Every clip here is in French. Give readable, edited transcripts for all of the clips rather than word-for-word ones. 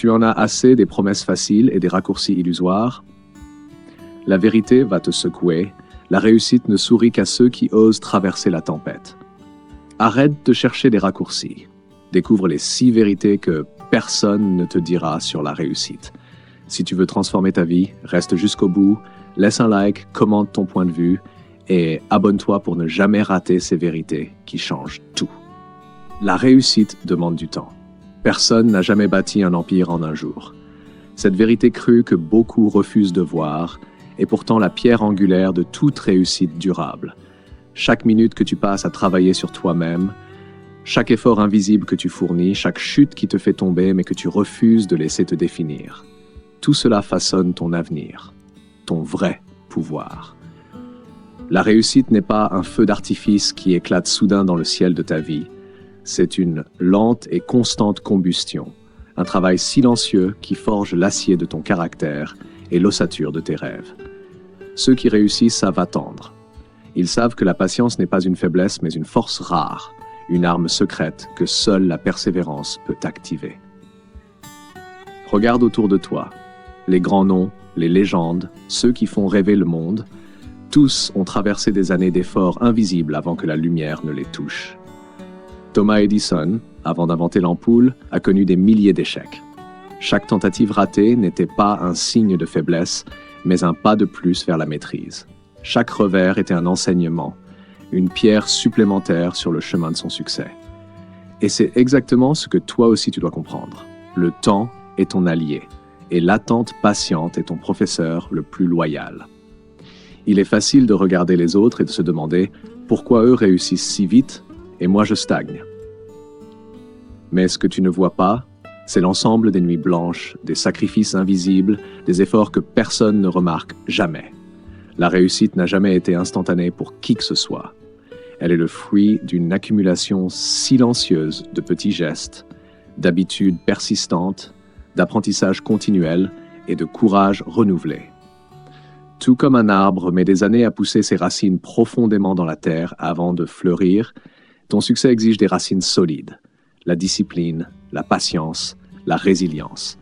Tu en as assez des promesses faciles et des raccourcis illusoires? La vérité va te secouer. La réussite ne sourit qu'à ceux qui osent traverser la tempête. Arrête de chercher des raccourcis. Découvre les 6 vérités que personne ne te dira sur la réussite. Si tu veux transformer ta vie, reste jusqu'au bout, laisse un like, commente ton point de vue et abonne-toi pour ne jamais rater ces vérités qui changent tout. La réussite demande du temps. Personne n'a jamais bâti un empire en un jour. Cette vérité crue que beaucoup refusent de voir est pourtant la pierre angulaire de toute réussite durable. Chaque minute que tu passes à travailler sur toi-même, chaque effort invisible que tu fournis, chaque chute qui te fait tomber mais que tu refuses de laisser te définir, tout cela façonne ton avenir, ton vrai pouvoir. La réussite n'est pas un feu d'artifice qui éclate soudain dans le ciel de ta vie. C'est une lente et constante combustion, un travail silencieux qui forge l'acier de ton caractère et l'ossature de tes rêves. Ceux qui réussissent savent attendre. Ils savent que la patience n'est pas une faiblesse mais une force rare, une arme secrète que seule la persévérance peut activer. Regarde autour de toi. Les grands noms, les légendes, ceux qui font rêver le monde, tous ont traversé des années d'efforts invisibles avant que la lumière ne les touche. Thomas Edison, avant d'inventer l'ampoule, a connu des milliers d'échecs. Chaque tentative ratée n'était pas un signe de faiblesse, mais un pas de plus vers la maîtrise. Chaque revers était un enseignement, une pierre supplémentaire sur le chemin de son succès. Et c'est exactement ce que toi aussi tu dois comprendre. Le temps est ton allié, et l'attente patiente est ton professeur le plus loyal. Il est facile de regarder les autres et de se demander pourquoi eux réussissent si vite et moi je stagne. Mais ce que tu ne vois pas, c'est l'ensemble des nuits blanches, des sacrifices invisibles, des efforts que personne ne remarque jamais. La réussite n'a jamais été instantanée pour qui que ce soit. Elle est le fruit d'une accumulation silencieuse de petits gestes, d'habitudes persistantes, d'apprentissage continuel et de courage renouvelé. Tout comme un arbre met des années à pousser ses racines profondément dans la terre avant de fleurir, ton succès exige des racines solides, la discipline, la patience, la résilience.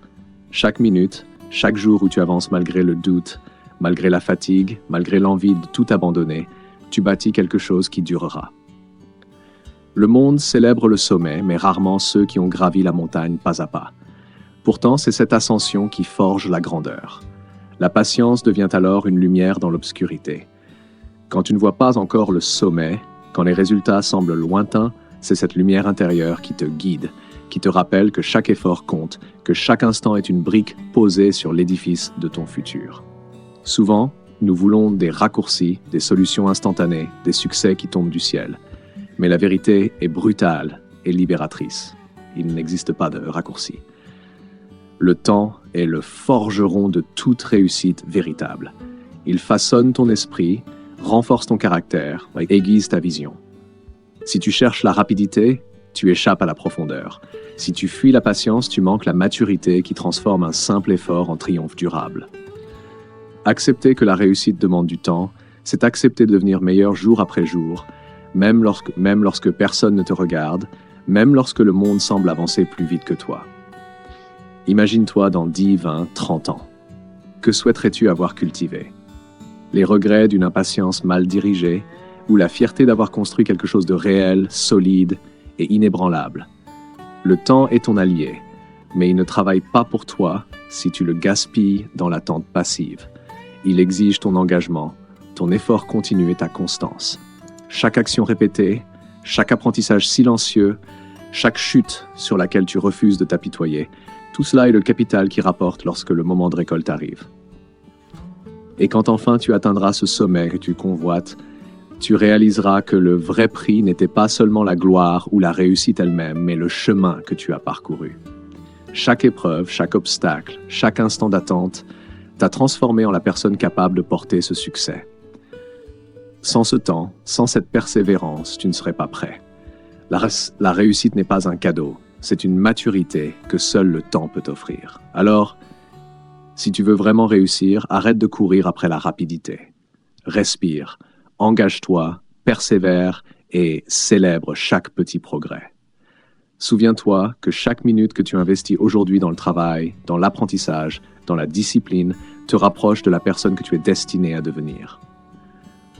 Chaque minute, chaque jour où tu avances malgré le doute, malgré la fatigue, malgré l'envie de tout abandonner, tu bâtis quelque chose qui durera. Le monde célèbre le sommet, mais rarement ceux qui ont gravi la montagne pas à pas. Pourtant, c'est cette ascension qui forge la grandeur. La patience devient alors une lumière dans l'obscurité. Quand tu ne vois pas encore le sommet, quand les résultats semblent lointains, c'est cette lumière intérieure qui te guide, qui te rappelle que chaque effort compte, que chaque instant est une brique posée sur l'édifice de ton futur. Souvent, nous voulons des raccourcis, des solutions instantanées, des succès qui tombent du ciel. Mais la vérité est brutale et libératrice. Il n'existe pas de raccourcis. Le temps est le forgeron de toute réussite véritable. Il façonne ton esprit, renforce ton caractère, aiguise ta vision. Si tu cherches la rapidité, tu échappes à la profondeur. Si tu fuis la patience, tu manques la maturité qui transforme un simple effort en triomphe durable. Accepter que la réussite demande du temps, c'est accepter de devenir meilleur jour après jour, même lorsque personne ne te regarde, même lorsque le monde semble avancer plus vite que toi. Imagine-toi dans 10, 20, 30 ans. Que souhaiterais-tu avoir cultivé? Les regrets d'une impatience mal dirigée ou la fierté d'avoir construit quelque chose de réel, solide et inébranlable? Le temps est ton allié, mais il ne travaille pas pour toi si tu le gaspilles dans l'attente passive. Il exige ton engagement, ton effort continu et ta constance. Chaque action répétée, chaque apprentissage silencieux, chaque chute sur laquelle tu refuses de t'apitoyer, tout cela est le capital qui rapporte lorsque le moment de récolte arrive. Et quand enfin tu atteindras ce sommet que tu convoites, tu réaliseras que le vrai prix n'était pas seulement la gloire ou la réussite elle-même, mais le chemin que tu as parcouru. Chaque épreuve, chaque obstacle, chaque instant d'attente t'a transformé en la personne capable de porter ce succès. Sans ce temps, sans cette persévérance, tu ne serais pas prêt. La réussite n'est pas un cadeau, c'est une maturité que seul le temps peut offrir. Alors, si tu veux vraiment réussir, arrête de courir après la rapidité. Respire, engage-toi, persévère et célèbre chaque petit progrès. Souviens-toi que chaque minute que tu investis aujourd'hui dans le travail, dans l'apprentissage, dans la discipline, te rapproche de la personne que tu es destiné à devenir.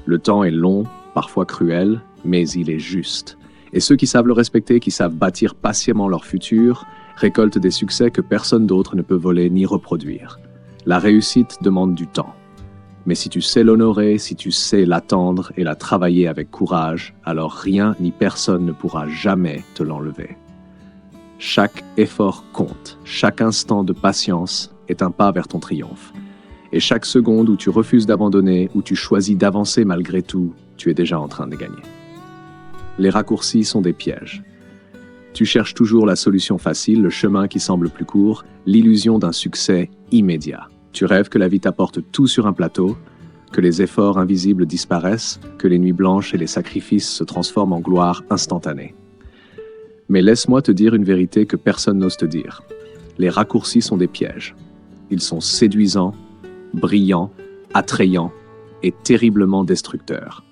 Le temps est long, parfois cruel, mais il est juste. Et ceux qui savent le respecter, qui savent bâtir patiemment leur futur, récoltent des succès que personne d'autre ne peut voler ni reproduire. La réussite demande du temps. Mais si tu sais l'honorer, si tu sais l'attendre et la travailler avec courage, alors rien ni personne ne pourra jamais te l'enlever. Chaque effort compte, chaque instant de patience est un pas vers ton triomphe. Et chaque seconde où tu refuses d'abandonner, où tu choisis d'avancer malgré tout, tu es déjà en train de gagner. Les raccourcis sont des pièges. Tu cherches toujours la solution facile, le chemin qui semble plus court, l'illusion d'un succès immédiat. Tu rêves que la vie t'apporte tout sur un plateau, que les efforts invisibles disparaissent, que les nuits blanches et les sacrifices se transforment en gloire instantanée. Mais laisse-moi te dire une vérité que personne n'ose te dire. Les raccourcis sont des pièges. Ils sont séduisants, brillants, attrayants et terriblement destructeurs.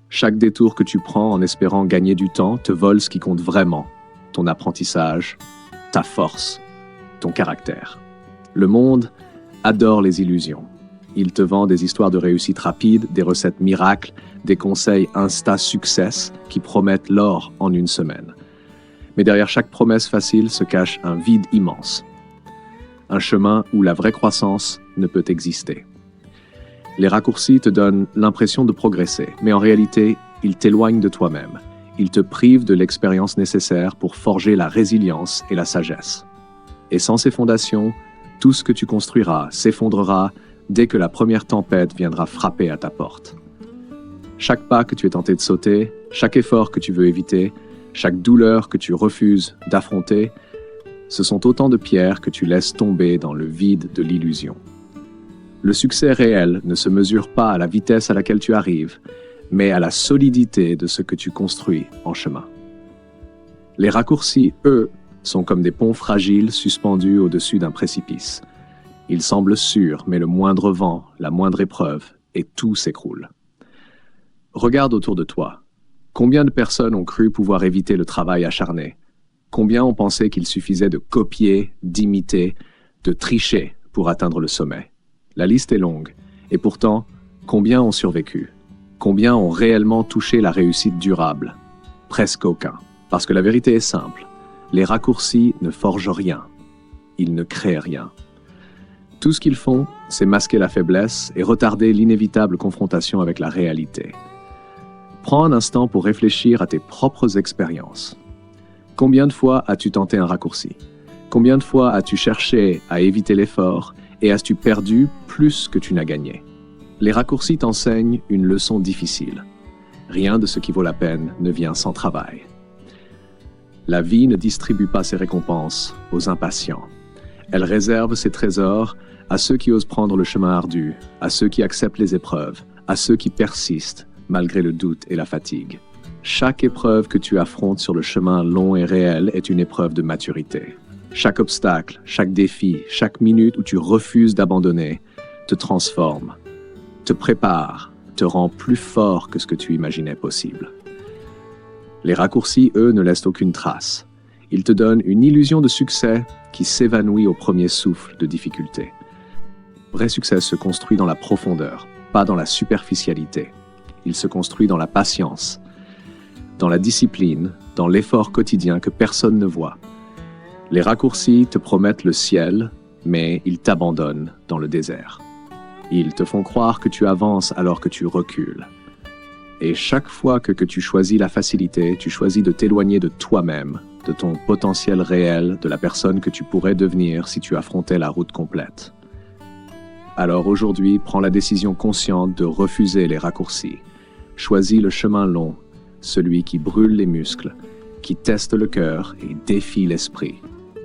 Chaque détour que tu prends en espérant gagner du temps te vole ce qui compte vraiment, ton apprentissage, ta force, ton caractère. Le monde adore les illusions. Il te vend des histoires de réussite rapide, des recettes miracles, des conseils insta-success qui promettent l'or en une semaine. Mais derrière chaque promesse facile se cache un vide immense. Un chemin où la vraie croissance ne peut exister. Les raccourcis te donnent l'impression de progresser, mais en réalité, ils t'éloignent de toi-même. Ils te privent de l'expérience nécessaire pour forger la résilience et la sagesse. Et sans ces fondations, tout ce que tu construiras s'effondrera dès que la première tempête viendra frapper à ta porte. Chaque pas que tu es tenté de sauter, chaque effort que tu veux éviter, chaque douleur que tu refuses d'affronter, ce sont autant de pierres que tu laisses tomber dans le vide de l'illusion. Le succès réel ne se mesure pas à la vitesse à laquelle tu arrives, mais à la solidité de ce que tu construis en chemin. Les raccourcis, eux, sont comme des ponts fragiles suspendus au-dessus d'un précipice. Ils semblent sûrs, mais le moindre vent, la moindre épreuve, et tout s'écroule. Regarde autour de toi. Combien de personnes ont cru pouvoir éviter le travail acharné? Combien ont pensé qu'il suffisait de copier, d'imiter, de tricher pour atteindre le sommet? La liste est longue, et pourtant, combien ont survécu? Combien ont réellement touché la réussite durable? Presque aucun. Parce que la vérité est simple. Les raccourcis ne forgent rien. Ils ne créent rien. Tout ce qu'ils font, c'est masquer la faiblesse et retarder l'inévitable confrontation avec la réalité. Prends un instant pour réfléchir à tes propres expériences. Combien de fois as-tu tenté un raccourci? Combien de fois as-tu cherché à éviter l'effort et as-tu perdu plus que tu n'as gagné? Les raccourcis t'enseignent une leçon difficile. Rien de ce qui vaut la peine ne vient sans travail. La vie ne distribue pas ses récompenses aux impatients. Elle réserve ses trésors à ceux qui osent prendre le chemin ardu, à ceux qui acceptent les épreuves, à ceux qui persistent malgré le doute et la fatigue. Chaque épreuve que tu affrontes sur le chemin long et réel est une épreuve de maturité. Chaque obstacle, chaque défi, chaque minute où tu refuses d'abandonner te transforme, te prépare, te rend plus fort que ce que tu imaginais possible. Les raccourcis, eux, ne laissent aucune trace. Ils te donnent une illusion de succès qui s'évanouit au premier souffle de difficulté. Le vrai succès se construit dans la profondeur, pas dans la superficialité. Il se construit dans la patience, dans la discipline, dans l'effort quotidien que personne ne voit. Les raccourcis te promettent le ciel, mais ils t'abandonnent dans le désert. Ils te font croire que tu avances alors que tu recules. Et chaque fois que tu choisis la facilité, tu choisis de t'éloigner de toi-même, de ton potentiel réel, de la personne que tu pourrais devenir si tu affrontais la route complète. Alors aujourd'hui, prends la décision consciente de refuser les raccourcis. Choisis le chemin long, celui qui brûle les muscles, qui teste le cœur et défie l'esprit.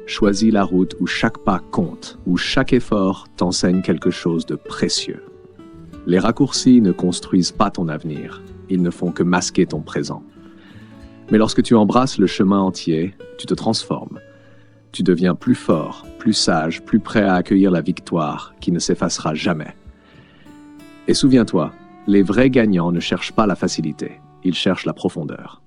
Choisis la route où chaque pas compte, où chaque effort t'enseigne quelque chose de précieux. Les raccourcis ne construisent pas ton avenir, ils ne font que masquer ton présent. Mais lorsque tu embrasses le chemin entier, tu te transformes. Tu deviens plus fort, plus sage, plus prêt à accueillir la victoire qui ne s'effacera jamais. Et souviens-toi, les vrais gagnants ne cherchent pas la facilité, ils cherchent la profondeur.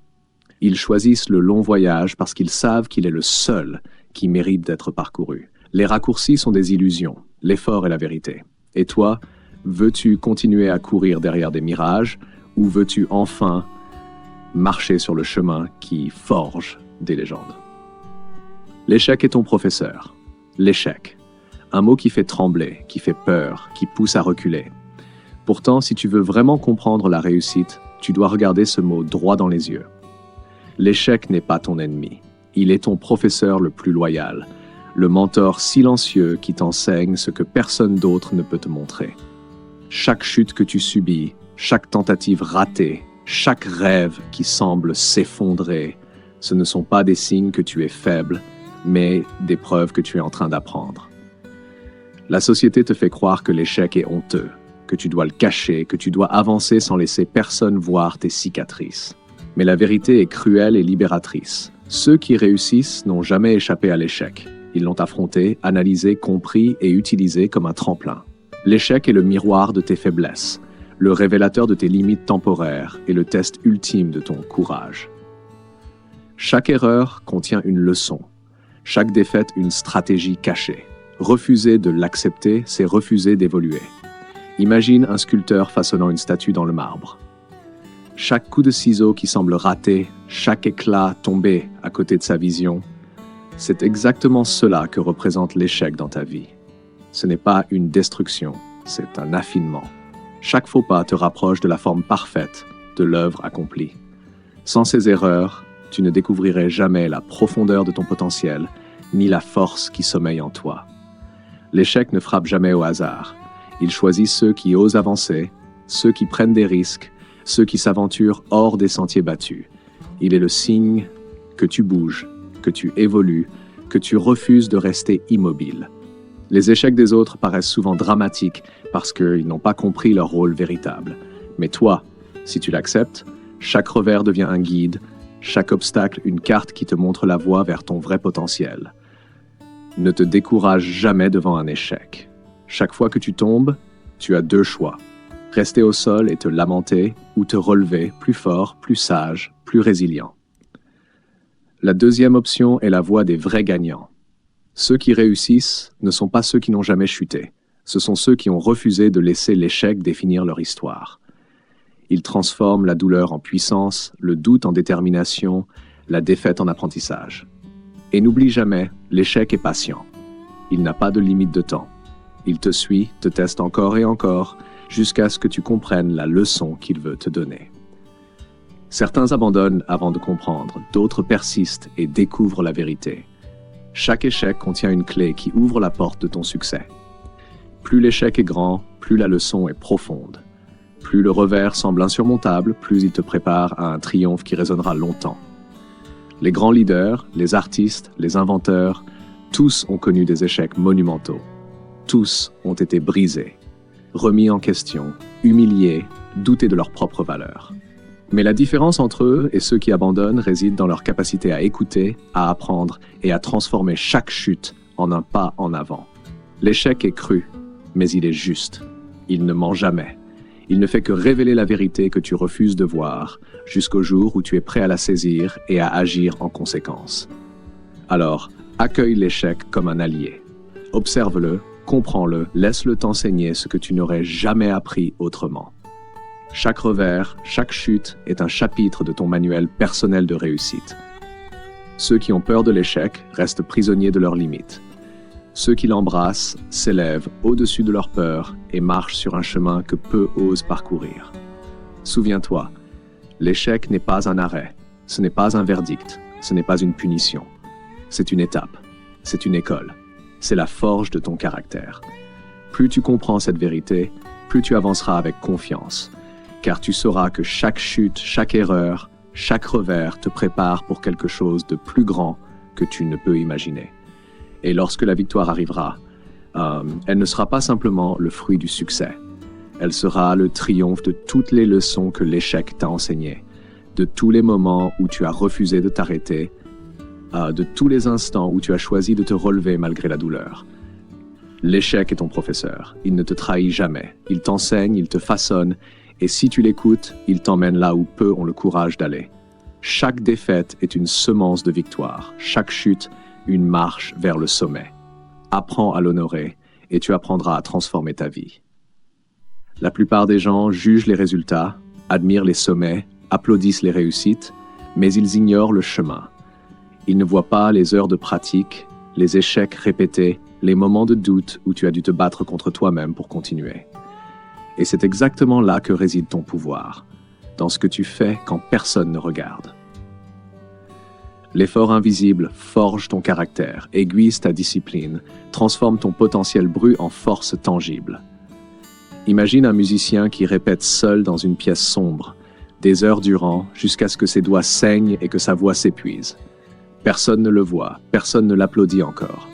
Ils choisissent le long voyage parce qu'ils savent qu'il est le seul qui mérite d'être parcouru. Les raccourcis sont des illusions, l'effort est la vérité. Et toi, veux-tu continuer à courir derrière des mirages ou veux-tu enfin marcher sur le chemin qui forge des légendes? L'échec est ton professeur. L'échec. Un mot qui fait trembler, qui fait peur, qui pousse à reculer. Pourtant, si tu veux vraiment comprendre la réussite, tu dois regarder ce mot droit dans les yeux. L'échec n'est pas ton ennemi. Il est ton professeur le plus loyal, le mentor silencieux qui t'enseigne ce que personne d'autre ne peut te montrer. Chaque chute que tu subis, chaque tentative ratée, chaque rêve qui semble s'effondrer, ce ne sont pas des signes que tu es faible, mais des preuves que tu es en train d'apprendre. La société te fait croire que l'échec est honteux, que tu dois le cacher, que tu dois avancer sans laisser personne voir tes cicatrices. Mais la vérité est cruelle et libératrice. Ceux qui réussissent n'ont jamais échappé à l'échec. Ils l'ont affronté, analysé, compris et utilisé comme un tremplin. L'échec est le miroir de tes faiblesses, le révélateur de tes limites temporaires et le test ultime de ton courage. Chaque erreur contient une leçon, chaque défaite une stratégie cachée. Refuser de l'accepter, c'est refuser d'évoluer. Imagine un sculpteur façonnant une statue dans le marbre. Chaque coup de ciseau qui semble raté, chaque éclat tombé à côté de sa vision, c'est exactement cela que représente l'échec dans ta vie. Ce n'est pas une destruction, c'est un affinement. Chaque faux pas te rapproche de la forme parfaite de l'œuvre accomplie. Sans ces erreurs, tu ne découvrirais jamais la profondeur de ton potentiel, ni la force qui sommeille en toi. L'échec ne frappe jamais au hasard. Il choisit ceux qui osent avancer, ceux qui prennent des risques, ceux qui s'aventurent hors des sentiers battus. Il est le signe que tu bouges, que tu évolues, que tu refuses de rester immobile. Les échecs des autres paraissent souvent dramatiques parce qu'ils n'ont pas compris leur rôle véritable. Mais toi, si tu l'acceptes, chaque revers devient un guide, chaque obstacle une carte qui te montre la voie vers ton vrai potentiel. Ne te décourage jamais devant un échec. Chaque fois que tu tombes, tu as deux choix. Rester au sol et te lamenter ou te relever plus fort, plus sage, plus résilient. La deuxième option est la voie des vrais gagnants. Ceux qui réussissent ne sont pas ceux qui n'ont jamais chuté. Ce sont ceux qui ont refusé de laisser l'échec définir leur histoire. Ils transforment la douleur en puissance, le doute en détermination, la défaite en apprentissage. Et n'oublie jamais, l'échec est patient. Il n'a pas de limite de temps. Il te suit, te teste encore et encore, jusqu'à ce que tu comprennes la leçon qu'il veut te donner. Certains abandonnent avant de comprendre, d'autres persistent et découvrent la vérité. Chaque échec contient une clé qui ouvre la porte de ton succès. Plus l'échec est grand, plus la leçon est profonde. Plus le revers semble insurmontable, plus il te prépare à un triomphe qui résonnera longtemps. Les grands leaders, les artistes, les inventeurs, tous ont connu des échecs monumentaux. Tous ont été brisés, remis en question, humiliés, doutés de leur propre valeur. Mais la différence entre eux et ceux qui abandonnent réside dans leur capacité à écouter, à apprendre et à transformer chaque chute en un pas en avant. L'échec est cru, mais il est juste. Il ne ment jamais. Il ne fait que révéler la vérité que tu refuses de voir, jusqu'au jour où tu es prêt à la saisir et à agir en conséquence. Alors, accueille l'échec comme un allié. Observe-le, comprends-le, laisse-le t'enseigner ce que tu n'aurais jamais appris autrement. Chaque revers, chaque chute est un chapitre de ton manuel personnel de réussite. Ceux qui ont peur de l'échec restent prisonniers de leurs limites. Ceux qui l'embrassent s'élèvent au-dessus de leur peur et marchent sur un chemin que peu osent parcourir. Souviens-toi, l'échec n'est pas un arrêt, ce n'est pas un verdict, ce n'est pas une punition. C'est une étape, c'est une école, c'est la forge de ton caractère. Plus tu comprends cette vérité, plus tu avanceras avec confiance, car tu sauras que chaque chute, chaque erreur, chaque revers te prépare pour quelque chose de plus grand que tu ne peux imaginer. Et lorsque la victoire arrivera, elle ne sera pas simplement le fruit du succès. Elle sera le triomphe de toutes les leçons que l'échec t'a enseignées, de tous les moments où tu as refusé de t'arrêter, de tous les instants où tu as choisi de te relever malgré la douleur. L'échec est ton professeur. Il ne te trahit jamais. Il t'enseigne, il te façonne, et si tu l'écoutes, il t'emmène là où peu ont le courage d'aller. Chaque défaite est une semence de victoire, chaque chute, une marche vers le sommet. Apprends à l'honorer et tu apprendras à transformer ta vie. La plupart des gens jugent les résultats, admirent les sommets, applaudissent les réussites, mais ils ignorent le chemin. Ils ne voient pas les heures de pratique, les échecs répétés, les moments de doute où tu as dû te battre contre toi-même pour continuer. Et c'est exactement là que réside ton pouvoir, dans ce que tu fais quand personne ne regarde. L'effort invisible forge ton caractère, aiguise ta discipline, transforme ton potentiel brut en force tangible. Imagine un musicien qui répète seul dans une pièce sombre, des heures durant, jusqu'à ce que ses doigts saignent et que sa voix s'épuise. Personne ne le voit, personne ne l'applaudit encore.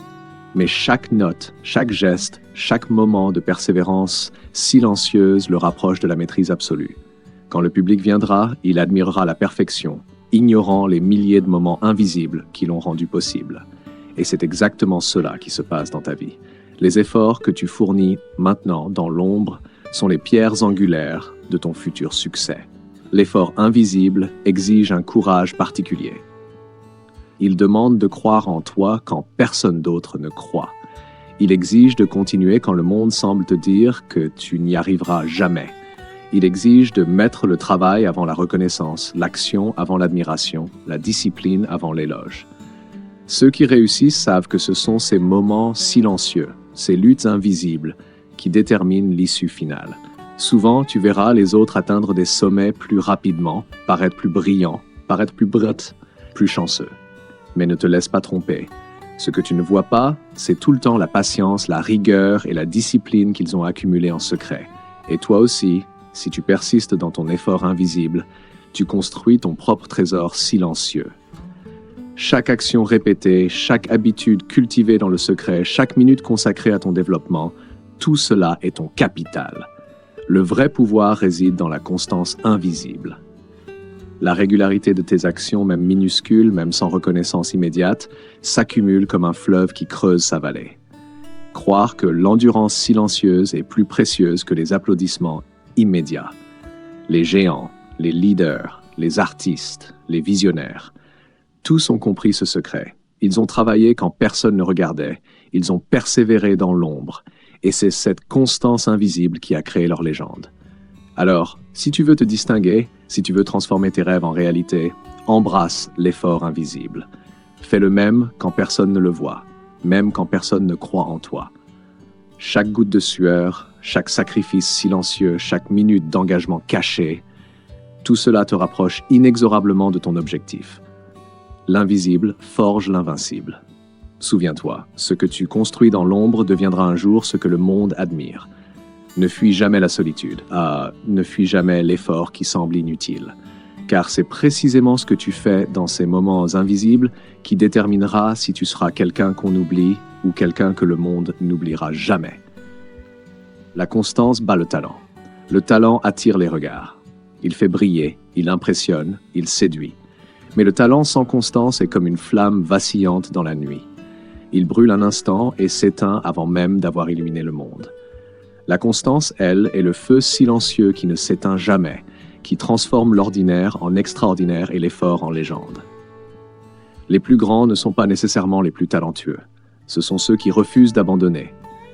Mais chaque note, chaque geste, chaque moment de persévérance silencieuse le rapproche de la maîtrise absolue. Quand le public viendra, il admirera la perfection, ignorant les milliers de moments invisibles qui l'ont rendu possible. Et c'est exactement cela qui se passe dans ta vie. Les efforts que tu fournis maintenant dans l'ombre sont les pierres angulaires de ton futur succès. L'effort invisible exige un courage particulier. Il demande de croire en toi quand personne d'autre ne croit. Il exige de continuer quand le monde semble te dire que tu n'y arriveras jamais. Il exige de mettre le travail avant la reconnaissance, l'action avant l'admiration, la discipline avant l'éloge. Ceux qui réussissent savent que ce sont ces moments silencieux, ces luttes invisibles, qui déterminent l'issue finale. Souvent, tu verras les autres atteindre des sommets plus rapidement, paraître plus brillants, paraître plus brut, plus chanceux. Mais ne te laisse pas tromper. Ce que tu ne vois pas, c'est tout le temps la patience, la rigueur et la discipline qu'ils ont accumulées en secret. Et toi aussi, si tu persistes dans ton effort invisible, tu construis ton propre trésor silencieux. Chaque action répétée, chaque habitude cultivée dans le secret, chaque minute consacrée à ton développement, tout cela est ton capital. Le vrai pouvoir réside dans la constance invisible. La régularité de tes actions, même minuscules, même sans reconnaissance immédiate, s'accumule comme un fleuve qui creuse sa vallée. Croire que l'endurance silencieuse est plus précieuse que les applaudissements immédiats. Les géants, les leaders, les artistes, les visionnaires, tous ont compris ce secret. Ils ont travaillé quand personne ne regardait, ils ont persévéré dans l'ombre, et c'est cette constance invisible qui a créé leur légende. Alors, si tu veux te distinguer, si tu veux transformer tes rêves en réalité, embrasse l'effort invisible. Fais le même quand personne ne le voit, même quand personne ne croit en toi. Chaque goutte de sueur, chaque sacrifice silencieux, chaque minute d'engagement caché, tout cela te rapproche inexorablement de ton objectif. L'invisible forge l'invincible. Souviens-toi, ce que tu construis dans l'ombre deviendra un jour ce que le monde admire. Ne fuis jamais la solitude, ne fuis jamais l'effort qui semble inutile. Car c'est précisément ce que tu fais dans ces moments invisibles qui déterminera si tu seras quelqu'un qu'on oublie ou quelqu'un que le monde n'oubliera jamais. La constance bat le talent. Le talent attire les regards. Il fait briller, il impressionne, il séduit. Mais le talent sans constance est comme une flamme vacillante dans la nuit. Il brûle un instant et s'éteint avant même d'avoir illuminé le monde. La constance, elle, est le feu silencieux qui ne s'éteint jamais, qui transforme l'ordinaire en extraordinaire et l'effort en légende. Les plus grands ne sont pas nécessairement les plus talentueux. Ce sont ceux qui refusent d'abandonner,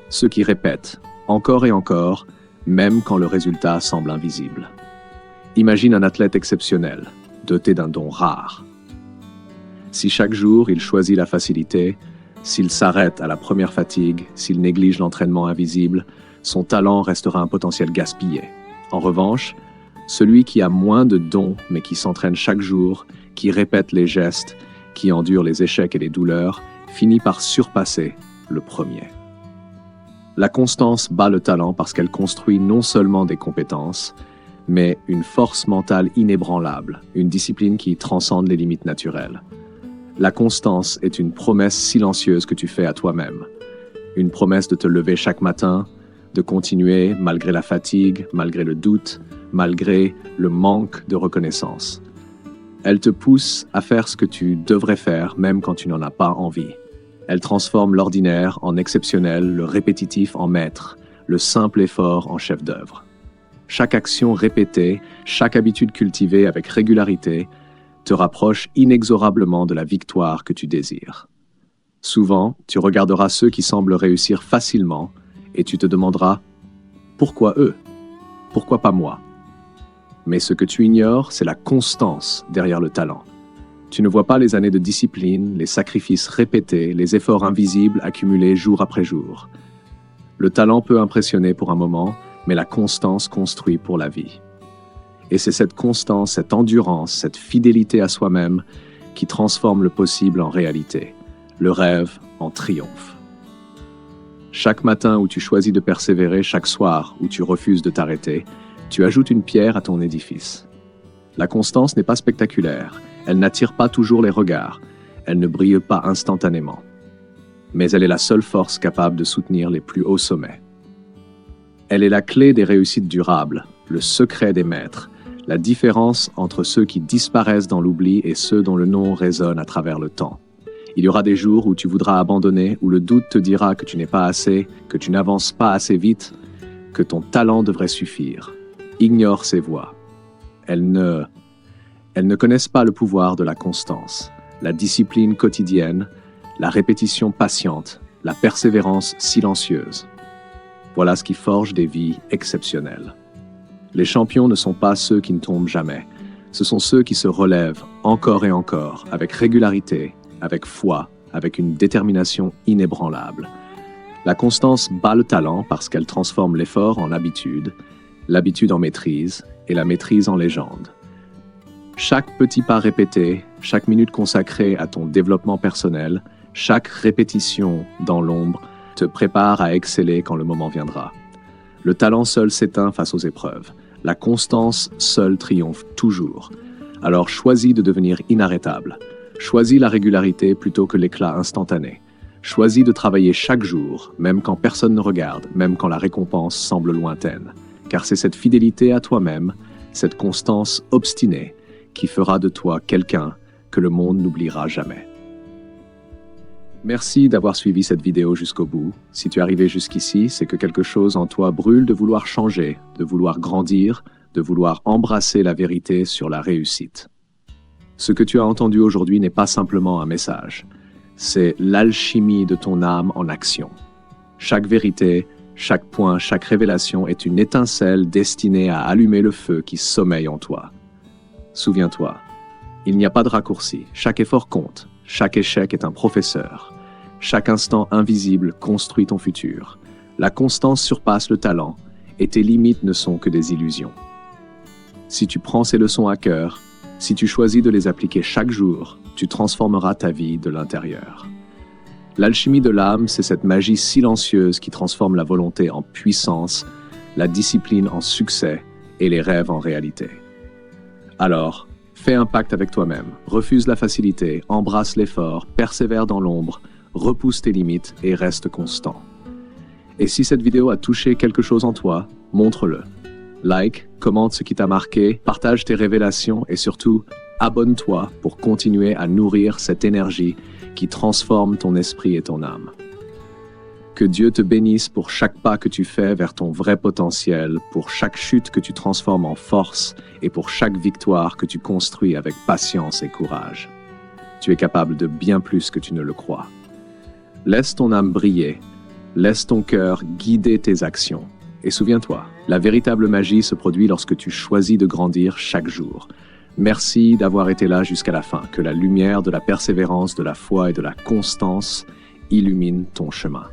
ceux qui répètent, encore et encore, même quand le résultat semble invisible. Imagine un athlète exceptionnel, doté d'un don rare. Si chaque jour il choisit la facilité, s'il s'arrête à la première fatigue, s'il néglige l'entraînement invisible, son talent restera un potentiel gaspillé. En revanche, celui qui a moins de dons mais qui s'entraîne chaque jour, qui répète les gestes, qui endure les échecs et les douleurs, finit par surpasser le premier. La constance bat le talent parce qu'elle construit non seulement des compétences, mais une force mentale inébranlable, une discipline qui transcende les limites naturelles. La constance est une promesse silencieuse que tu fais à toi-même. Une promesse de te lever chaque matin, de continuer malgré la fatigue, malgré le doute, malgré le manque de reconnaissance. Elle te pousse à faire ce que tu devrais faire même quand tu n'en as pas envie. Elle transforme l'ordinaire en exceptionnel, le répétitif en maître, le simple effort en chef-d'œuvre. Chaque action répétée, chaque habitude cultivée avec régularité te rapproche inexorablement de la victoire que tu désires. Souvent, tu regarderas ceux qui semblent réussir facilement et tu te demanderas « Pourquoi eux? Pourquoi pas moi ?» Mais ce que tu ignores, c'est la constance derrière le talent. Tu ne vois pas les années de discipline, les sacrifices répétés, les efforts invisibles accumulés jour après jour. Le talent peut impressionner pour un moment, mais la constance construit pour la vie. Et c'est cette constance, cette endurance, cette fidélité à soi-même qui transforme le possible en réalité, le rêve en triomphe. Chaque matin où tu choisis de persévérer, chaque soir où tu refuses de t'arrêter, tu ajoutes une pierre à ton édifice. La constance n'est pas spectaculaire, elle n'attire pas toujours les regards, elle ne brille pas instantanément. Mais elle est la seule force capable de soutenir les plus hauts sommets. Elle est la clé des réussites durables, le secret des maîtres, la différence entre ceux qui disparaissent dans l'oubli et ceux dont le nom résonne à travers le temps. Il y aura des jours où tu voudras abandonner, où le doute te dira que tu n'es pas assez, que tu n'avances pas assez vite, que ton talent devrait suffire. Ignore ces voix. Elles ne connaissent pas le pouvoir de la constance, la discipline quotidienne, la répétition patiente, la persévérance silencieuse. Voilà ce qui forge des vies exceptionnelles. Les champions ne sont pas ceux qui ne tombent jamais. Ce sont ceux qui se relèvent encore et encore, avec régularité, avec foi, avec une détermination inébranlable. La constance bat le talent parce qu'elle transforme l'effort en habitude, l'habitude en maîtrise et la maîtrise en légende. Chaque petit pas répété, chaque minute consacrée à ton développement personnel, chaque répétition dans l'ombre te prépare à exceller quand le moment viendra. Le talent seul s'éteint face aux épreuves. La constance seule triomphe toujours. Alors choisis de devenir inarrêtable. Choisis la régularité plutôt que l'éclat instantané. Choisis de travailler chaque jour, même quand personne ne regarde, même quand la récompense semble lointaine. Car c'est cette fidélité à toi-même, cette constance obstinée, qui fera de toi quelqu'un que le monde n'oubliera jamais. Merci d'avoir suivi cette vidéo jusqu'au bout. Si tu es arrivé jusqu'ici, c'est que quelque chose en toi brûle de vouloir changer, de vouloir grandir, de vouloir embrasser la vérité sur la réussite. Ce que tu as entendu aujourd'hui n'est pas simplement un message. C'est l'alchimie de ton âme en action. Chaque vérité, chaque point, chaque révélation est une étincelle destinée à allumer le feu qui sommeille en toi. Souviens-toi, il n'y a pas de raccourci. Chaque effort compte. Chaque échec est un professeur. Chaque instant invisible construit ton futur. La constance surpasse le talent et tes limites ne sont que des illusions. Si tu prends ces leçons à cœur, si tu choisis de les appliquer chaque jour, tu transformeras ta vie de l'intérieur. L'alchimie de l'âme, c'est cette magie silencieuse qui transforme la volonté en puissance, la discipline en succès et les rêves en réalité. Alors, fais un pacte avec toi-même, refuse la facilité, embrasse l'effort, persévère dans l'ombre, repousse tes limites et reste constant. Et si cette vidéo a touché quelque chose en toi, montre-le. Like, commente ce qui t'a marqué, partage tes révélations et surtout, abonne-toi pour continuer à nourrir cette énergie qui transforme ton esprit et ton âme. Que Dieu te bénisse pour chaque pas que tu fais vers ton vrai potentiel, pour chaque chute que tu transformes en force et pour chaque victoire que tu construis avec patience et courage. Tu es capable de bien plus que tu ne le crois. Laisse ton âme briller, laisse ton cœur guider tes actions. Et souviens-toi, la véritable magie se produit lorsque tu choisis de grandir chaque jour. Merci d'avoir été là jusqu'à la fin. Que la lumière de la persévérance, de la foi et de la constance illumine ton chemin.